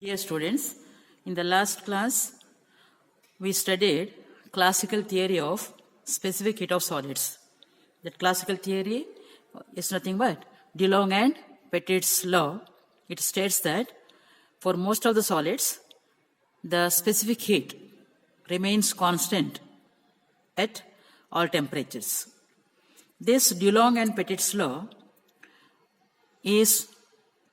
Dear students, in the last class, we studied classical theory of specific heat of solids. That classical theory is nothing but DeLong and Petit's law. It states that for most of the solids, the specific heat remains constant at all temperatures. This DeLong and Petit's law is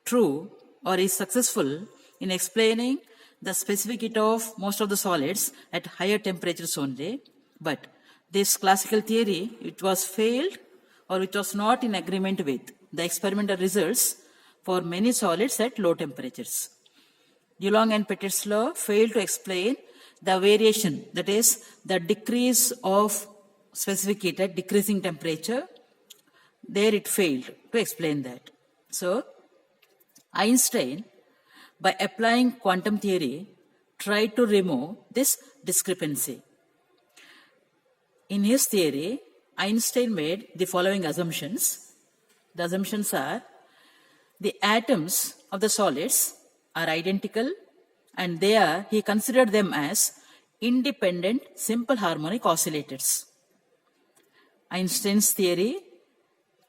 true or is successful in explaining the specific heat of most of the solids at higher temperatures only. But this classical theory, it was failed or it was not in agreement with the experimental results for many solids at low temperatures. DeLong and Petit's law failed to explain the variation, that is, the decrease of specific heat at decreasing temperature. There it failed to explain that. So, Einstein, by applying quantum theory, tried to remove this discrepancy. In his theory, Einstein made the following assumptions. The assumptions are: the atoms of the solids are identical, and he considered them as independent simple harmonic oscillators. Einstein's theory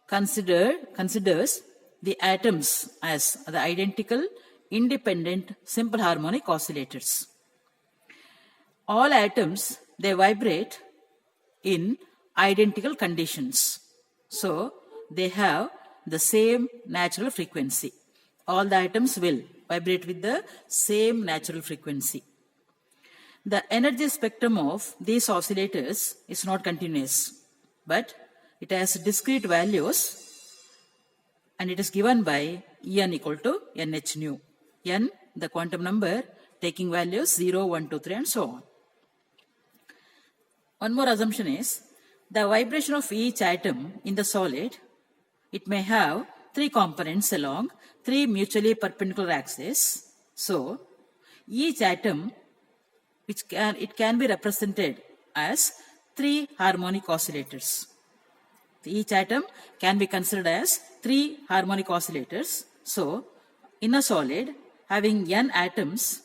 considers the atoms as the identical independent simple harmonic oscillators. All atoms, they vibrate in identical conditions. So, they have the same natural frequency. All the atoms will vibrate with the same natural frequency. The energy spectrum of these oscillators is not continuous, but it has discrete values, and it is given by En equal to nh nu. N, the quantum number, taking values 0, 1, 2, 3, and so on. One more assumption is, the vibration of each atom in the solid, it may have 3 components along 3 mutually perpendicular axes. So, each atom, it can be represented as 3 harmonic oscillators. Each atom can be considered as 3 harmonic oscillators. So, in a solid having n atoms,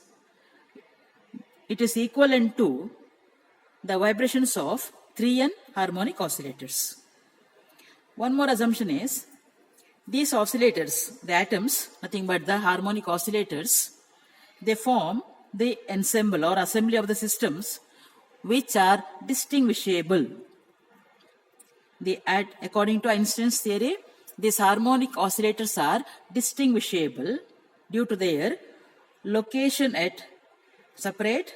it is equivalent to the vibrations of 3n harmonic oscillators. One more assumption is, these oscillators, the atoms, nothing but the harmonic oscillators, they form the ensemble or assembly of the systems which are distinguishable. According to Einstein's theory, these harmonic oscillators are distinguishable due to their location at separate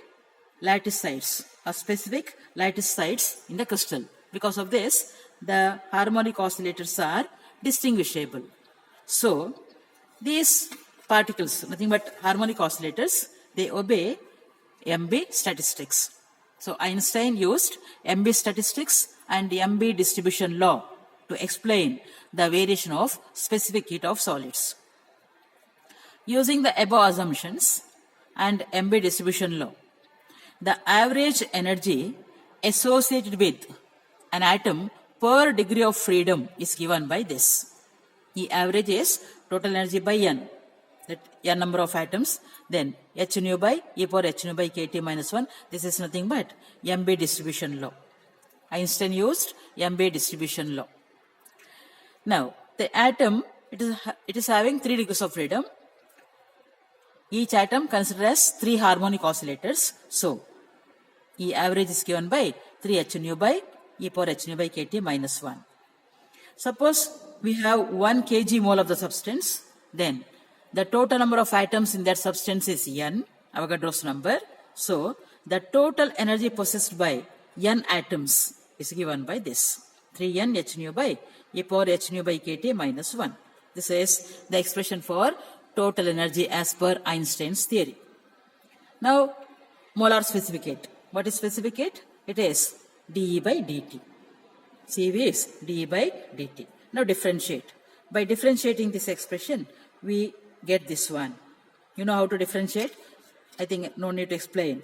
lattice sites or specific lattice sites in the crystal. Because of this, the harmonic oscillators are distinguishable. So, these particles, nothing but harmonic oscillators, they obey MB statistics. So, Einstein used MB statistics and MB distribution law to explain the variation of specific heat of solids. Using the above assumptions and MB distribution law, the average energy associated with an atom per degree of freedom is given by this. The average is total energy by N, that N number of atoms, then h nu by e power h nu by kT minus 1. This is nothing but MB distribution law. Einstein used MB distribution law. Now, the atom, it is having 3 degrees of freedom. Each atom considered as 3 harmonic oscillators. So, E average is given by 3 h nu by e power h nu by kT minus 1. Suppose we have 1 kg mole of the substance, then the total number of atoms in that substance is N, Avogadro's number. So, the total energy possessed by N atoms is given by this, 3N h nu by e power h nu by kT minus 1. This is the expression for total energy as per Einstein's theory. Now, molar specific heat. What is specific heat? It is dE by dt. CV is dE by dt. Now, differentiate. By differentiating this expression, we get this one. You know how to differentiate? I think no need to explain.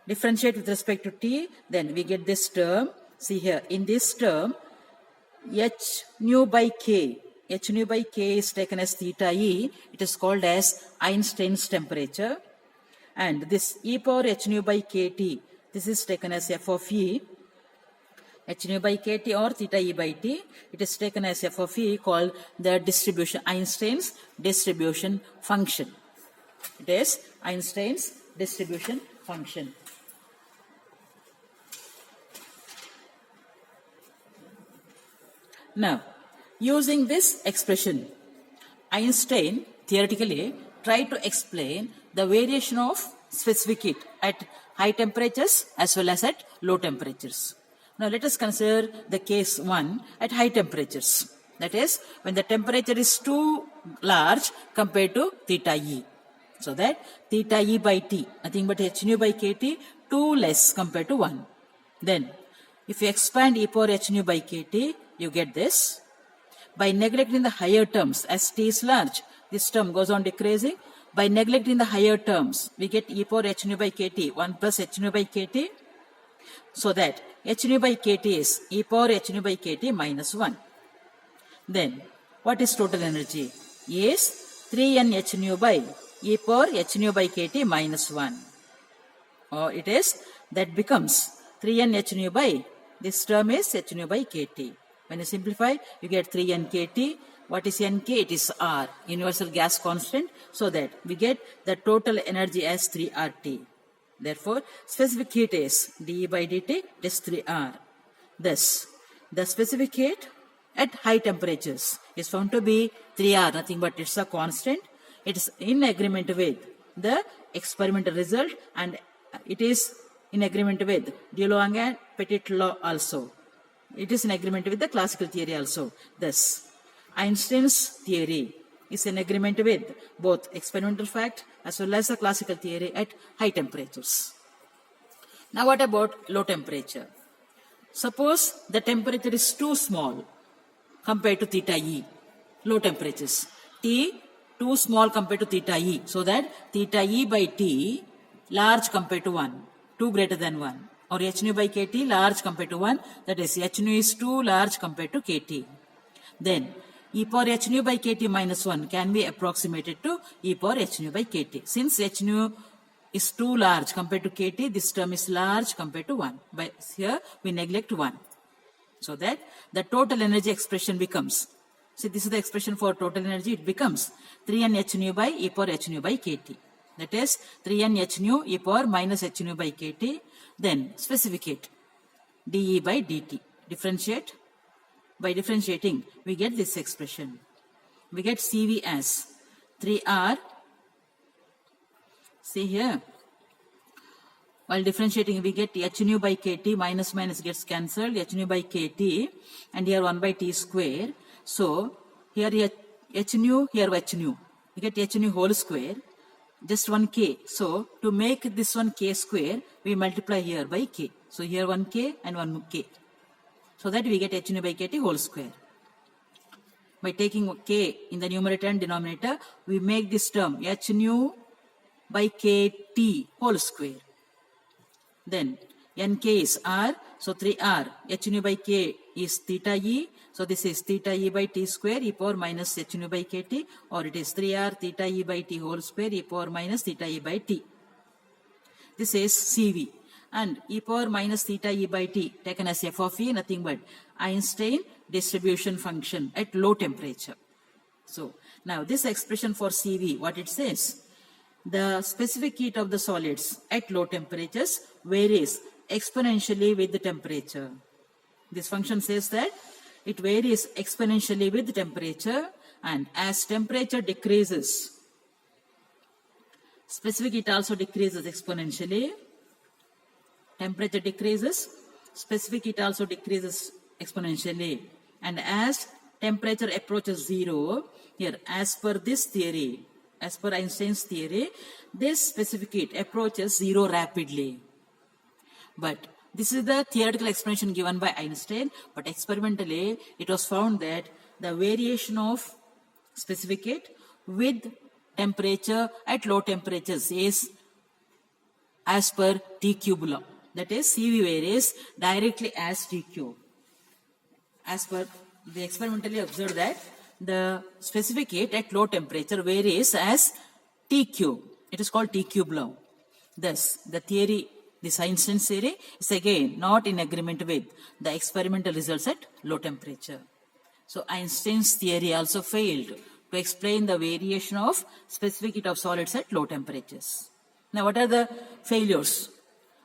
Differentiate with respect to t, then we get this term. See here, in this term, h nu by k h nu by k is taken as theta e. It is called as Einstein's temperature. And this e power h nu by kt, this is taken as f of e, h nu by kt or theta e by t, it is taken as f of e, called the distribution, Einstein's distribution function. It is Einstein's distribution function. Now, using this expression, Einstein theoretically tried to explain the variation of specific heat at high temperatures as well as at low temperatures. Now, let us consider the case 1 at high temperatures. That is, when the temperature is too large compared to theta e. So that theta e by t, nothing but h nu by kt, too less compared to 1. Then, if you expand e power h nu by kt, you get this. By neglecting the higher terms, as t is large, this term goes on decreasing. By neglecting the higher terms, we get e power h nu by kt, 1 plus h nu by kt. So that h nu by kt is e power h nu by kt minus 1. Then, what is total energy? Is 3n h nu by e power h nu by kt minus 1. Or it is, that becomes 3n h nu by, this term is h nu by kt. When you simplify, you get 3n kt. What is nk? It is R, universal gas constant. So that we get the total energy as 3RT. Therefore, specific heat is dE by dt, it is 3R. Thus, the specific heat at high temperatures is found to be 3R, nothing but it's a constant. It is in agreement with the experimental result, and it is in agreement with de Long and Petit law also. It is in agreement with the classical theory also. Thus, Einstein's theory is in agreement with both experimental fact as well as the classical theory at high temperatures. Now, what about low temperature? Suppose the temperature is too small compared to theta e, low temperatures. T too small compared to theta e, so that theta e by t large compared to 1, 2 greater than 1. Or h nu by kt large compared to 1, that is h nu is too large compared to kt. Then e power h nu by kt minus 1 can be approximated to e power h nu by kt. Since h nu is too large compared to kt, this term is large compared to 1. But here we neglect 1. So that the total energy expression becomes, see, this is the expression for total energy, it becomes 3n h nu by e power h nu by kt. That is 3n h nu e power minus h nu by kt. Then specific heat dE by dt. Differentiate. By differentiating, we get this expression. We get Cv as 3R. See here. While differentiating, we get h nu by kt, minus minus gets cancelled, h nu by kt, and here 1 by t square. So, here h nu, here h nu. We get h nu whole square, just 1 k. So, to make this one k square, we multiply here by k. So, here 1 k and 1 k. So that we get h nu by kt whole square. By taking k in the numerator and denominator, we make this term h nu by kt whole square. Then nk is r, so 3r, h nu by k is theta e, so this is theta e by t square e power minus h nu by kt, or it is 3r theta e by t whole square e power minus theta e by t. This is Cv. And e power minus theta e by t taken as f of e, nothing but Einstein distribution function at low temperature. So, now this expression for Cv, what it says? The specific heat of the solids at low temperatures varies exponentially with the temperature. This function says that it varies exponentially with the temperature, and as temperature decreases, specific heat also decreases exponentially. Temperature decreases, specific heat also decreases exponentially. And as temperature approaches 0, here as per this theory, as per Einstein's theory, this specific heat approaches 0 rapidly. But this is the theoretical explanation given by Einstein, but experimentally it was found that the variation of specific heat with temperature at low temperatures is as per T cube law. That is, Cv varies directly as T cube. As per, they experimentally observed that the specific heat at low temperature varies as T cube. It is called T cube law. Thus, the theory, this Einstein's theory, is again not in agreement with the experimental results at low temperature. So Einstein's theory also failed to explain the variation of specific heat of solids at low temperatures. Now, what are the failures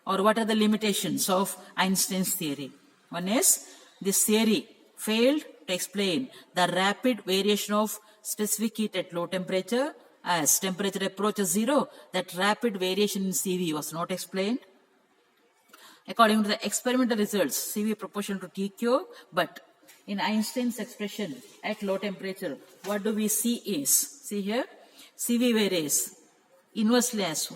or what are the limitations of Einstein's theory? One is, this theory failed to explain the rapid variation of specific heat at low temperature. As temperature approaches zero, that rapid variation in CV was not explained. According to the experimental results, CV proportional to T cube, but in Einstein's expression at low temperature, what do we see is, see here, CV varies inversely as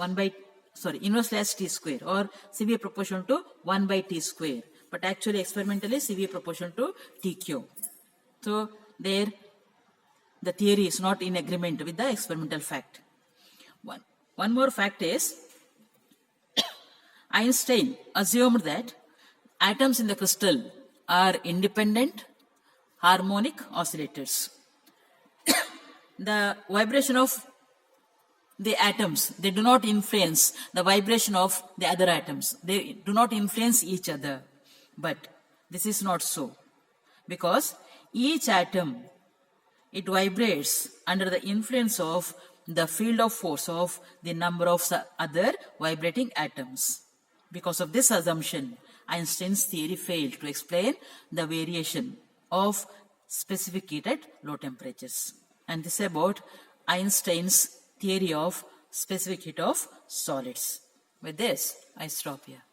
inversely as T square, or CV proportional to 1 by T square. But actually experimentally CV proportional to T cube. So there the theory is not in agreement with the experimental fact. One more fact is, Einstein assumed that atoms in the crystal are independent harmonic oscillators. The vibration of the atoms, they do not influence the vibration of the other atoms. They do not influence each other. But this is not so, because each atom, it vibrates under the influence of the field of force of the number of other vibrating atoms. Because of this assumption, Einstein's theory failed to explain the variation of specific heat at low temperatures. And this is about Einstein's theory of specific heat of solids. With this, I stop here.